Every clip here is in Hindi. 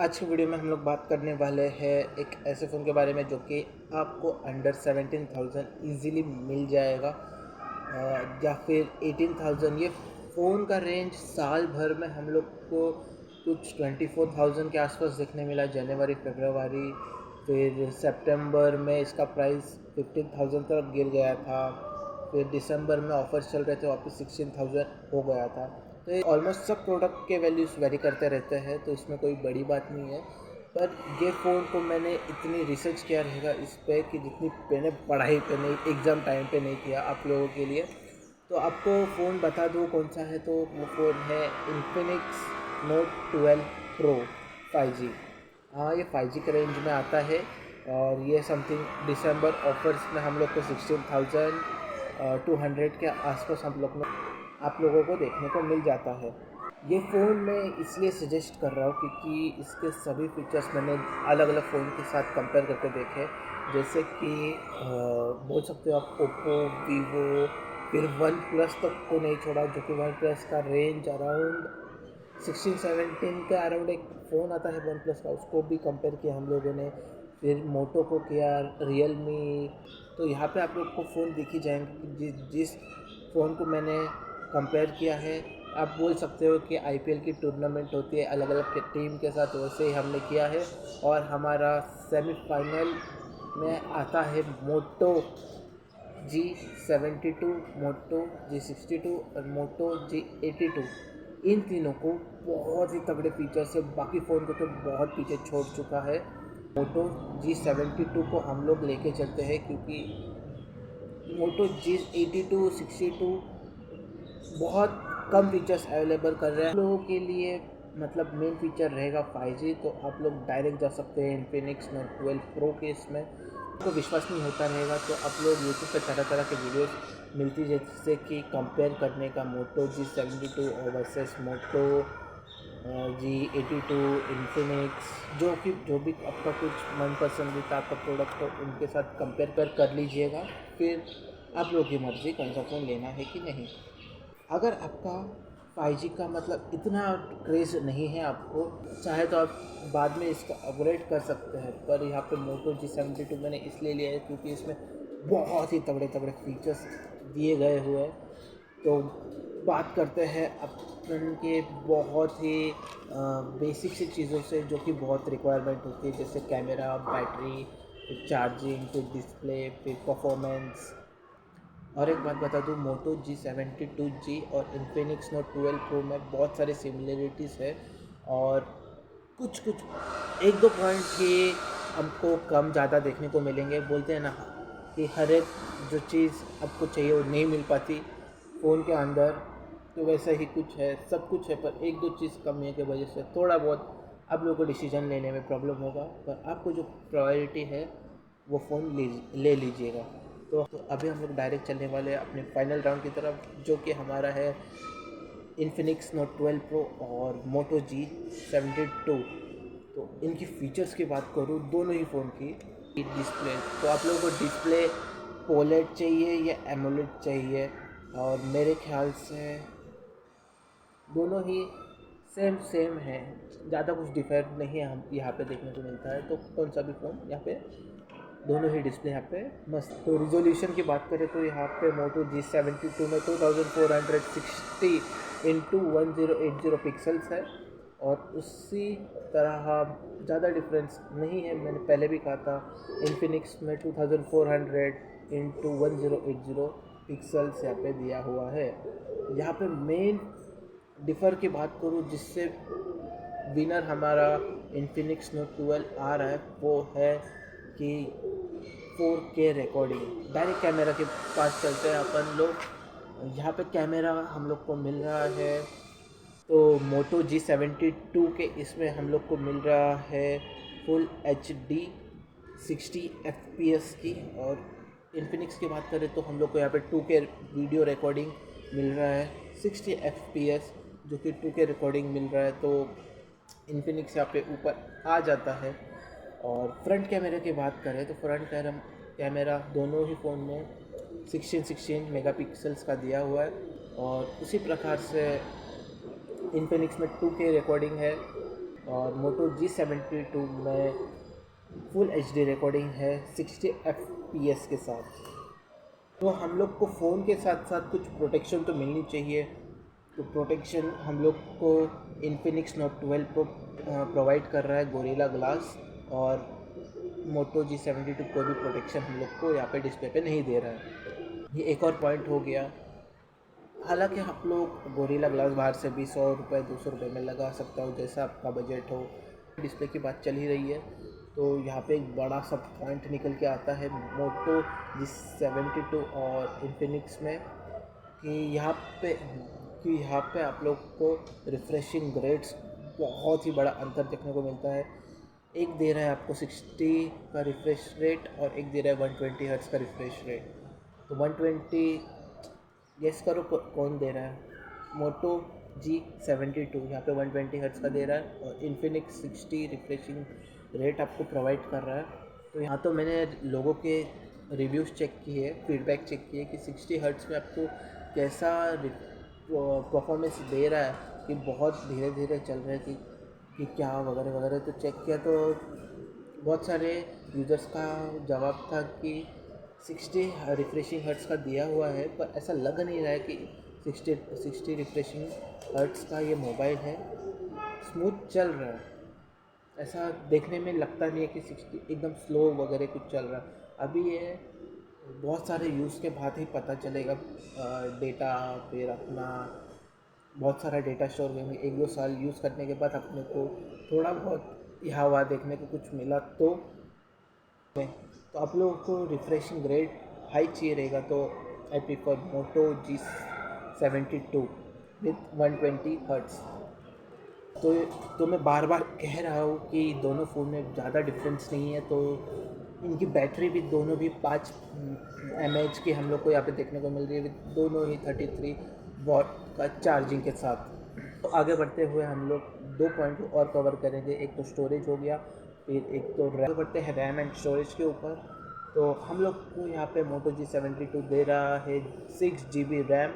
आज की वीडियो में हम लोग बात करने वाले हैं एक ऐसे फ़ोन के बारे में जो कि आपको अंडर 17,000 ईज़िली मिल जाएगा, या फिर 18,000। ये फ़ोन का रेंज साल भर में हम लोग को कुछ 24,000 के आसपास देखने मिला। जनवरी, फरवरी, फिर सितंबर में इसका प्राइस 15,000 तक गिर गया था। फिर दिसंबर में ऑफर्स चल रहे थे, वापस 16,000 हो गया था। तो ये ऑलमोस्ट सब प्रोडक्ट के वैल्यूज़ वेरी करते रहते हैं, तो इसमें कोई बड़ी बात नहीं है। पर ये फ़ोन को मैंने इतनी रिसर्च किया रहेगा इस पे कि जितनी मैंने पढ़ाई पे नहीं, एग्ज़ाम टाइम पे नहीं किया आप लोगों के लिए। तो आपको फ़ोन बता दूँ कौन सा है, तो वो फ़ोन है इन्फिनिक्स नोट 12 प्रो 5G। हाँ, ये 5G के रेंज में आता है और ये समथिंग दिसंबर ऑफर्स में हम लोग को 16,200 के आसपास आप लोगों को देखने को मिल जाता है। ये फ़ोन मैं इसलिए सजेस्ट कर रहा हूँ क्योंकि इसके सभी फीचर्स मैंने अलग अलग फ़ोन के साथ कंपेयर करके देखे। जैसे कि बोल सकते हो आप ओप्पो, वीवो, फिर वन प्लस तक को नहीं छोड़ा, जो कि वन प्लस का रेंज अराउंड 16-17 के अराउंड एक फ़ोन आता है वन प्लस का, उसको भी कंपेयर किया हम लोगों ने। फिर मोटो को किया, रियलमी। तो यहाँ पे आप लोग को फ़ोन दिख ही जाएंगे कि जिस फ़ोन को मैंने कंपेयर किया है, आप बोल सकते हो कि आईपीएल की टूर्नामेंट होती है अलग अलग के टीम के साथ, वैसे ही हमने किया है। और हमारा सेमीफाइनल में आता है मोटो G72, मोटो G62 और मोटो G82। इन तीनों को बहुत ही तगड़े फीचर से बाकी फ़ोन को तो बहुत पीछे छोड़ चुका है। मोटो G72 को हम लोग लेके चलते हैं क्योंकि मोटो G82, 62 बहुत कम फीचर्स अवेलेबल कर रहे हैं लोगों के लिए। मतलब मेन फीचर रहेगा 5G, तो आप लोग डायरेक्ट जा सकते हैं इन्फिनिक्स नोट 12 प्रो के इसमें। तो विश्वास नहीं होता रहेगा तो आप लोग यूट्यूब पे तरह तरह के वीडियोस मिलती, जैसे कि कंपेयर करने का मोटो G72 और वर्सेस मोटो G82, इन्फिनिक्स, जो भी आपका कुछ मनपसंदीदा आपका प्रोडक्ट हो उनके साथ कंपेयर कर लीजिएगा। फिर आप लोग की मर्ज़ी कौन सा फ़ोन लेना है कि नहीं। अगर आपका 5G का मतलब इतना क्रेज़ नहीं है, आपको चाहे तो आप बाद में इसका अपग्रेड कर सकते हैं। पर यहाँ पे मोटो G72 मैंने इसलिए लिया है क्योंकि इसमें बहुत ही तगड़े तगड़े फीचर्स दिए गए हुए हैं। तो बात करते हैं अपन के बहुत ही बेसिक सी चीज़ों से जो कि बहुत रिक्वायरमेंट होती है, जैसे कैमरा, बैटरी, फिर चार्जिंग, फिर डिस्प्ले, फिर परफॉर्मेंस। और एक बात बता दूँ, मोटो G72G और इन्फिनिक्स नोट 12 प्रो में बहुत सारी सिमिलरिटीज़ है और कुछ कुछ एक दो पॉइंट ही हमको कम ज़्यादा देखने को मिलेंगे। बोलते हैं ना कि हर एक जो चीज़ आपको चाहिए वो नहीं मिल पाती फ़ोन के अंदर, तो वैसा ही कुछ है। सब कुछ है पर एक दो चीज़ कमी की वजह से थोड़ा बहुत आप लोगों को डिसीजन लेने में प्रॉब्लम होगा। पर आपको जो प्रायोरिटी है वो फ़ोन ले लीजिएगा। तो अभी हम लोग डायरेक्ट चलने वाले हैं अपने फाइनल राउंड की तरफ, जो कि हमारा है इन्फिनिक्स नोट 12 प्रो और मोटो G72। तो इनकी फ़ीचर्स की बात करूँ दोनों ही फ़ोन की। डिस्प्ले, तो आप लोगों को डिस्प्ले पोलेड चाहिए या एमोलेड चाहिए, और मेरे ख्याल से दोनों ही सेम है, ज़्यादा कुछ डिफरेंट नहीं है हम यहाँ पे देखने को मिलता है। तो कौन सा भी फ़ोन यहाँ पे दोनों ही डिस्प्ले यहाँ पे मस्त। तो रिजोल्यूशन की बात करें तो यहाँ पे मोटो G72 में 2460 इंटू 1080 पिक्सल्स है, और उसी तरह ज़्यादा डिफरेंस नहीं है। मैंने पहले भी कहा था इन्फिनिक्स में 2400 इंटू 1080 पिक्सल्स यहाँ पे दिया हुआ है। यहाँ पे मेन डिफ़र की बात करूँ जिससे विनर हमारा इन्फिनिक्स नोट 12 आ रहा है, वो है कि 4K रिकॉर्डिंग। डायरेक्ट कैमरा के पास चलते हैं अपन लोग। यहाँ पे कैमरा हम लोग को मिल रहा है, तो मोटो G72 के इसमें हम लोग को मिल रहा है फुल HD 60 FPS की। और इन्फिनिक्स की बात करें तो हम लोग को यहाँ पे 2K वीडियो रिकॉर्डिंग मिल रहा है 60 FPS, जो कि 2K रिकॉर्डिंग मिल रहा है। तो इन्फिनिक्स यहाँ पे ऊपर आ जाता है। और फ्रंट कैमरे की बात करें तो फ्रंट कैमरा दोनों ही फ़ोन में 16 मेगापिक्सल्स का दिया हुआ है, और उसी प्रकार से इन्फिनिक्स में 2K रिकॉर्डिंग है और मोटो G72 में फुल HD रिकॉर्डिंग है 60 FPS के साथ। तो हम लोग को फ़ोन के साथ साथ कुछ प्रोटेक्शन तो मिलनी चाहिए। तो प्रोटेक्शन हम लोग को इन्फिनिक्स नोट 12 प्रो प्रोवाइड कर रहा है गोरिल्ला ग्लास, और मोटो G72 कोई भी प्रोटेक्शन हम लोग को यहाँ पे डिस्प्ले पे नहीं दे रहा है। ये एक और पॉइंट हो गया। हालांकि आप लोग गोरिल्ला ग्लास बाहर से भी 100 रुपये 200 रुपये में लगा सकता हो, जैसा आपका बजट हो। डिस्प्ले की बात चल ही रही है, तो यहाँ पे एक बड़ा सा पॉइंट निकल के आता है मोटो G72 और इन्फिनिक्स में, कि यहाँ पे आप लोग को रिफ्रेशिंग रेट्स बहुत ही बड़ा अंतर देखने को मिलता है। एक दे रहा है आपको 60 का रिफ्रेश रेट और एक दे रहा है 120 हर्ट्स का रिफ्रेश रेट। तो 120 गेस करो कौन दे रहा है? मोटो G72 यहाँ पे 120 हर्ट्स का दे रहा है और इन्फिनिक्स 60 रिफ्रेशिंग रेट आपको प्रोवाइड कर रहा है। तो यहाँ तो मैंने लोगों के रिव्यूज़ चेक किए, फीडबैक चेक किए कि 60 हर्ट्स में आपको कैसा परफॉर्मेंस दे रहा है, कि बहुत धीरे धीरे चल रहा है कि क्या वगैरह वगैरह। तो चेक किया तो बहुत सारे यूज़र्स का जवाब था कि 60 रिफ्रेशिंग हर्ट्स का दिया हुआ है, पर ऐसा लग नहीं रहा है कि 60 रिफ्रेशिंग हर्ट्स का ये मोबाइल है। स्मूथ चल रहा है, ऐसा देखने में लगता नहीं है कि 60 एकदम स्लो वगैरह कुछ चल रहा है। अभी ये बहुत सारे यूज़ के बाद ही पता चलेगा। डेटा फिर अपना बहुत सारा डेटा स्टोर करेंगे, 1-2 साल यूज़ करने के बाद अपने को थोड़ा बहुत यहाँ वहाँ देखने को कुछ मिला तो आप लोगों को रिफ्रेशिंग रेट हाई चाहिए रहेगा, तो I prefer Moto G72 with 120 hertz. तो मैं बार बार कह रहा हूँ कि दोनों फ़ोन में ज़्यादा डिफरेंस नहीं है। तो इनकी बैटरी भी दोनों भी 5 mAh की हम लोग को यहाँ पे देखने को मिल रही है, विद दोनों ही 33 वॉट का चार्जिंग के साथ। तो आगे बढ़ते हुए हम लोग 2 पॉइंट और कवर करेंगे। एक तो स्टोरेज हो गया, फिर एक तो रैम। बढ़ते हैं रैम एंड स्टोरेज के ऊपर। तो हम लोग को यहाँ पे मोटो G72 दे रहा है 6 GB रैम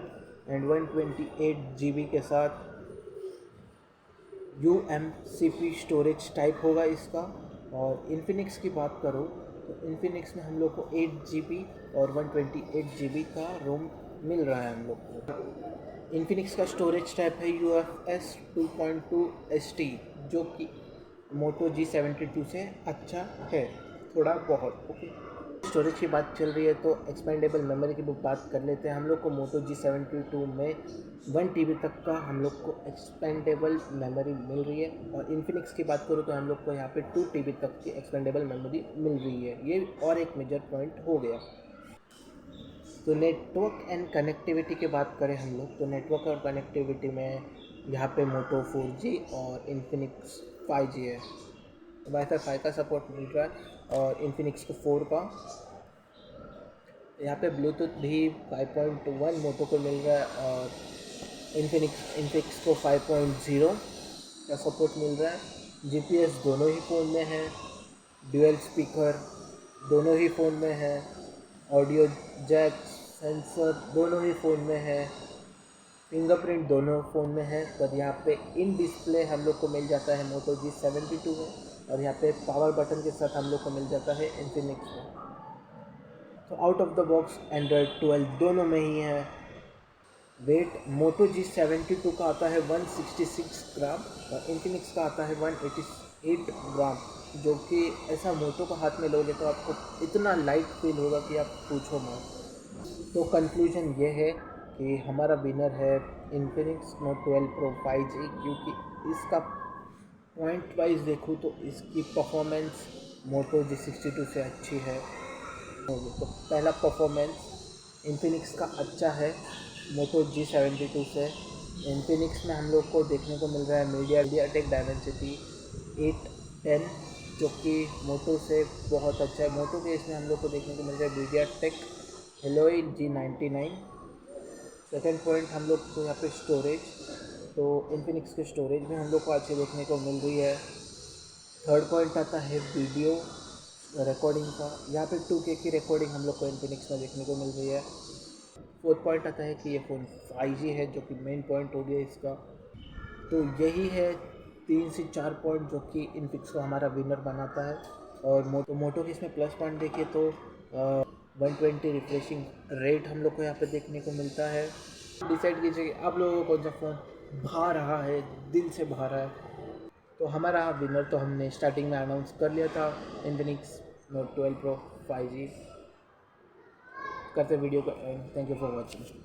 एंड 128 GB के साथ UMCP स्टोरेज टाइप होगा इसका। और इन्फिनिक्स की बात करूँ तो इन्फिनिक्स में हम लोग को 8 GB और 128 GB का रोम मिल रहा है हम लोग को। इन्फिनिक्स का स्टोरेज टाइप है UFS 2.2 ST, जो कि मोटो G72 से अच्छा है थोड़ा बहुत। ओके, स्टोरेज की बात चल रही है तो एक्सपेंडेबल मेमोरी की बात कर लेते हैं। हम लोग को मोटो G72 में 1 TB तक का हम लोग को एक्सपेंडेबल मेमोरी मिल रही है, और इन्फिनिक्स की बात करूँ तो हम लोग को यहाँ पे 2 TB तक की एक्सपेंडेबल मेमोरी मिल रही है। ये और एक मेजर पॉइंट हो गया। तो नेटवर्क एंड कनेक्टिविटी की बात करें हम लोग, तो नेटवर्क और कनेक्टिविटी में यहाँ पे मोटो 4G और इन्फिनिक्स 5G है। वाईफाई 5 का सपोर्ट मिल रहा है और इन्फिनिक्स को 4 का। यहाँ पे ब्लूटूथ भी 5.1 मोटो को मिल रहा है और इन्फिनिक्स को 5.0 का सपोर्ट मिल रहा है। GPS दोनों ही फ़ोन में है, ड्यूअल स्पीकर दोनों ही फ़ोन में है, ऑडियो जैक सेंसर दोनों ही फ़ोन में है, फिंगरप्रिंट दोनों फ़ोन में है। पर यहाँ पे इन डिस्प्ले हम लोग को मिल जाता है मोटो G72 में, और यहाँ पे पावर बटन के साथ हम लोग को मिल जाता है इन्फिनिक्स में। तो out of the box Android 12 दोनों में ही है। वेट मोटो G72 का आता है 166 ग्राम और इन्फिनिक्स का आता है 188 ग्राम, जो कि ऐसा मोटो का हाथ में लोगे तो आपको इतना लाइट फील होगा कि आप पूछो मत। तो कंक्लूजन ये है कि हमारा विनर है इन्फिनिक्स नोट 12 प्रो 5G, क्योंकि इसका पॉइंट वाइज देखूँ तो इसकी परफॉर्मेंस मोटो G62 से अच्छी है। तो पहला परफॉर्मेंस इन्फिनिक्स का अच्छा है मोटो G72 से। इन्फिनिक्स में हम लोग को देखने को मिल रहा है मीडियाटेक डायमेंसिटी 810, जो कि मोटो से बहुत अच्छा है। मोटो के इसमें हम लोग को देखने को मिल रहा है मीडियाटेक हेलोई G99। सेकेंड पॉइंट हम लोग को यहाँ पे स्टोरेज, तो इन्फिनिक्स के स्टोरेज में हम लोग को अच्छी देखने को मिल रही है। थर्ड पॉइंट आता है वीडियो रिकॉर्डिंग का, यहाँ पे 2K की रिकॉर्डिंग हम लोग को इन्फिनिक्स में देखने को मिल रही है। फोर्थ पॉइंट आता है कि ये फ़ोन 5G है, जो कि मेन पॉइंट हो गया इसका। तो यही है 3 से 4 पॉइंट जो कि इनफिक्स को हमारा विनर बनाता है। और मोटो की इसमें प्लस पॉइंट देखिए तो 120 रिफ्रेशिंग रेट हम लोग को यहाँ पे देखने को मिलता है। डिसाइड कीजिए कि आप लोगों को कौन सा फ़ोन भा रहा है, दिल से भा रहा है। तो हमारा विनर तो हमने स्टार्टिंग में अनाउंस कर लिया था, इंफिनिक्स नोट 12 प्रो 5G। करते वीडियो का and. Thank you for watching.